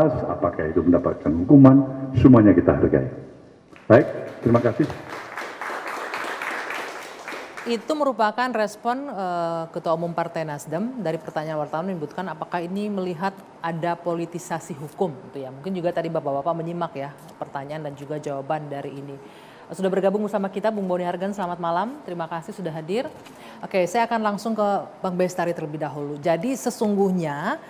bahas, apakah itu mendapatkan hukuman, semuanya kita hargai. Baik, terima kasih. Itu merupakan respon Ketua Umum Partai Nasdem dari pertanyaan wartawan menyebutkan apakah ini melihat ada politisasi hukum gitu ya. Mungkin juga tadi Bapak-bapak menyimak ya pertanyaan dan juga jawaban dari ini. Sudah bergabung bersama kita Bung Boni Hargen, selamat malam. Terima kasih sudah hadir. Oke, saya akan langsung ke Bang Bestari terlebih dahulu. Jadi sesungguhnya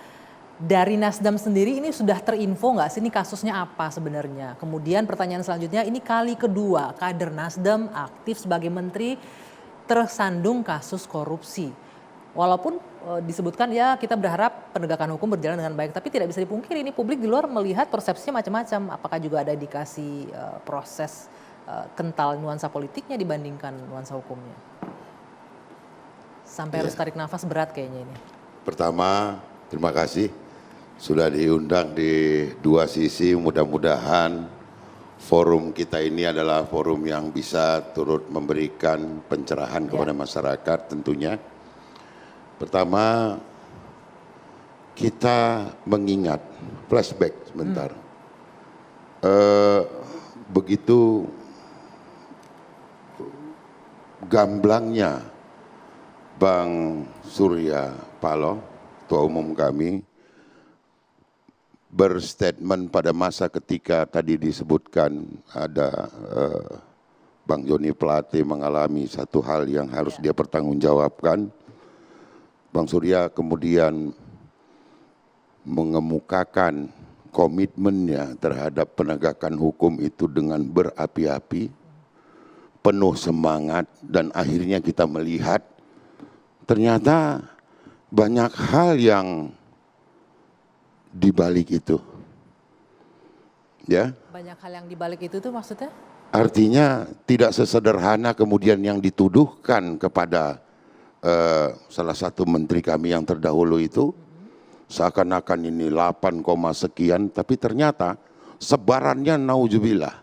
dari Nasdem sendiri ini sudah terinfo nggak sih ini kasusnya apa sebenarnya? Kemudian pertanyaan selanjutnya, ini kali kedua kader Nasdem aktif sebagai menteri tersandung kasus korupsi. Walaupun disebutkan ya kita berharap penegakan hukum berjalan dengan baik, tapi tidak bisa dipungkiri ini publik di luar melihat persepsinya macam-macam. Apakah juga ada indikasi proses kental nuansa politiknya dibandingkan nuansa hukumnya? Sampai harus tarik nafas berat kayaknya ini. Pertama, terima kasih sudah diundang di dua sisi. Mudah-mudahan forum kita ini adalah forum yang bisa turut memberikan pencerahan kepada masyarakat tentunya. Pertama, kita mengingat, flashback sebentar. Begitu gamblangnya Bang Surya Paloh, Ketua Umum kami, berstatement pada masa ketika tadi disebutkan ada Bang Joni Plate mengalami satu hal yang harus dia pertanggungjawabkan. Bang Surya kemudian mengemukakan komitmennya terhadap penegakan hukum itu dengan berapi-api, penuh semangat, dan akhirnya kita melihat ternyata banyak hal yang di balik itu, ya. Banyak hal yang di balik itu tuh maksudnya? Artinya tidak sesederhana kemudian yang dituduhkan kepada salah satu menteri kami yang terdahulu itu, seakan-akan ini 8, sekian, tapi ternyata sebarannya nauzubillah.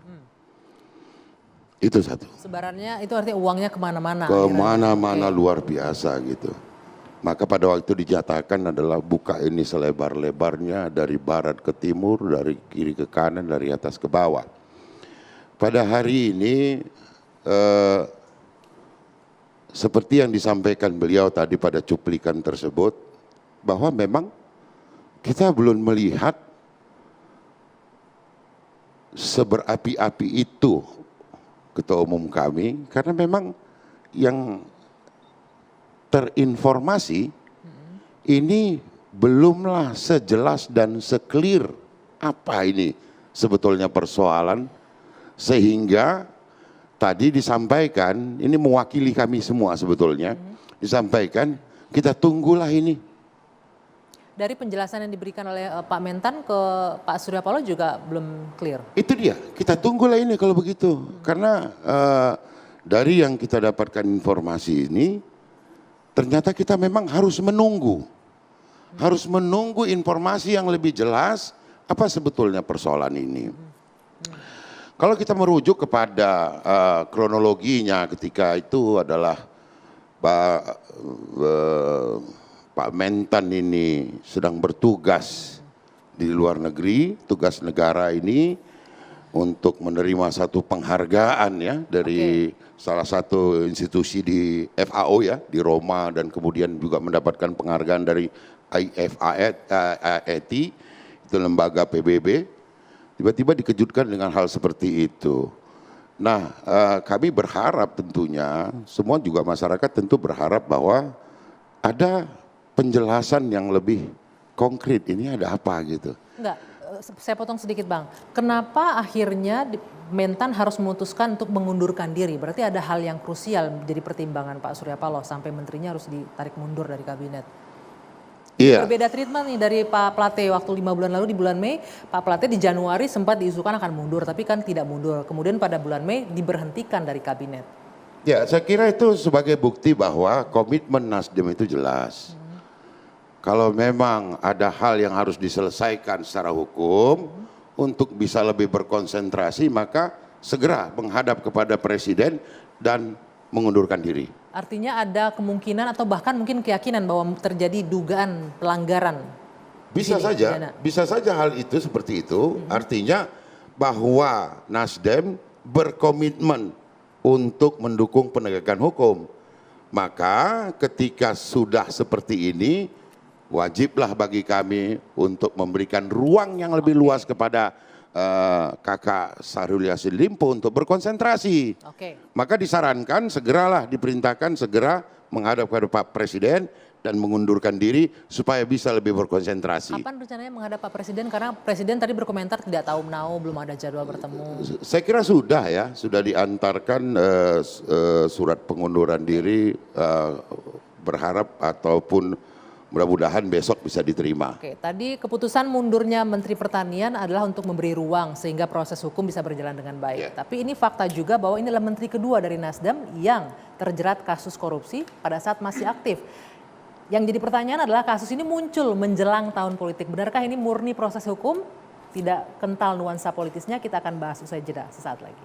Itu satu. Sebarannya itu artinya uangnya kemana-mana. Kemana-mana luar biasa gitu. Maka pada waktu itu dinyatakan adalah buka ini selebar-lebarnya dari barat ke timur, dari kiri ke kanan, dari atas ke bawah. Pada hari ini seperti yang disampaikan beliau tadi pada cuplikan tersebut, bahwa memang kita belum melihat seberapi-api itu Ketua Umum kami, karena memang yang terinformasi ini belumlah sejelas dan seclear apa ini sebetulnya persoalan, sehingga tadi disampaikan, ini mewakili kami semua sebetulnya, disampaikan kita tunggulah ini. Dari penjelasan yang diberikan oleh Pak Mentan ke Pak Surya Paloh juga belum clear. Itu dia, kita tunggulah ini kalau begitu, karena dari yang kita dapatkan informasi ini, ternyata kita memang harus menunggu informasi yang lebih jelas apa sebetulnya persoalan ini. Kalau kita merujuk kepada kronologinya ketika itu adalah Pak Mentan ini sedang bertugas di luar negeri, tugas negara ini untuk menerima satu penghargaan ya dari salah satu institusi di FAO ya di Roma, dan kemudian juga mendapatkan penghargaan dari IFAET, itu lembaga PBB. Tiba-tiba dikejutkan dengan hal seperti itu. Nah, kami berharap tentunya, semua juga masyarakat tentu berharap bahwa ada penjelasan yang lebih konkret, ini ada apa gitu. Enggak, saya potong sedikit Bang. Kenapa akhirnya Mentan harus memutuskan untuk mengundurkan diri? Berarti ada hal yang krusial jadi pertimbangan Pak Surya Paloh sampai menterinya harus ditarik mundur dari kabinet. Iya. Berbeda treatment nih dari Pak Plate waktu 5 bulan lalu di bulan Mei. Pak Plate di Januari sempat diisukan akan mundur tapi kan tidak mundur. Kemudian pada bulan Mei diberhentikan dari kabinet. Ya, saya kira itu sebagai bukti bahwa komitmen Nasdem itu jelas. Kalau memang ada hal yang harus diselesaikan secara hukum, untuk bisa lebih berkonsentrasi, maka segera menghadap kepada Presiden dan mengundurkan diri. Artinya ada kemungkinan atau bahkan mungkin keyakinan bahwa terjadi dugaan pelanggaran Bisa Ini, saja, pidana. bisa saja hal itu seperti itu. Artinya bahwa Nasdem berkomitmen untuk mendukung penegakan hukum. Maka ketika sudah seperti ini, wajiblah bagi kami untuk memberikan ruang yang lebih luas kepada kakak Syahrul Yassin Limpo untuk berkonsentrasi. Oke. Maka disarankan segeralah diperintahkan segera menghadap kepada Pak Presiden dan mengundurkan diri supaya bisa lebih berkonsentrasi. Kapan rencananya menghadap Pak Presiden? Karena Presiden tadi berkomentar tidak tahu menau, belum ada jadwal bertemu. Saya kira sudah ya, sudah diantarkan surat pengunduran diri, berharap ataupun mudah-mudahan besok bisa diterima. Oke, tadi keputusan mundurnya Menteri Pertanian adalah untuk memberi ruang sehingga proses hukum bisa berjalan dengan baik. Tapi ini fakta juga bahwa ini adalah Menteri kedua dari Nasdem yang terjerat kasus korupsi pada saat masih aktif. Yang jadi pertanyaan adalah kasus ini muncul menjelang tahun politik. Benarkah ini murni proses hukum? Tidak kental nuansa politisnya, kita akan bahas usai jeda sesaat lagi.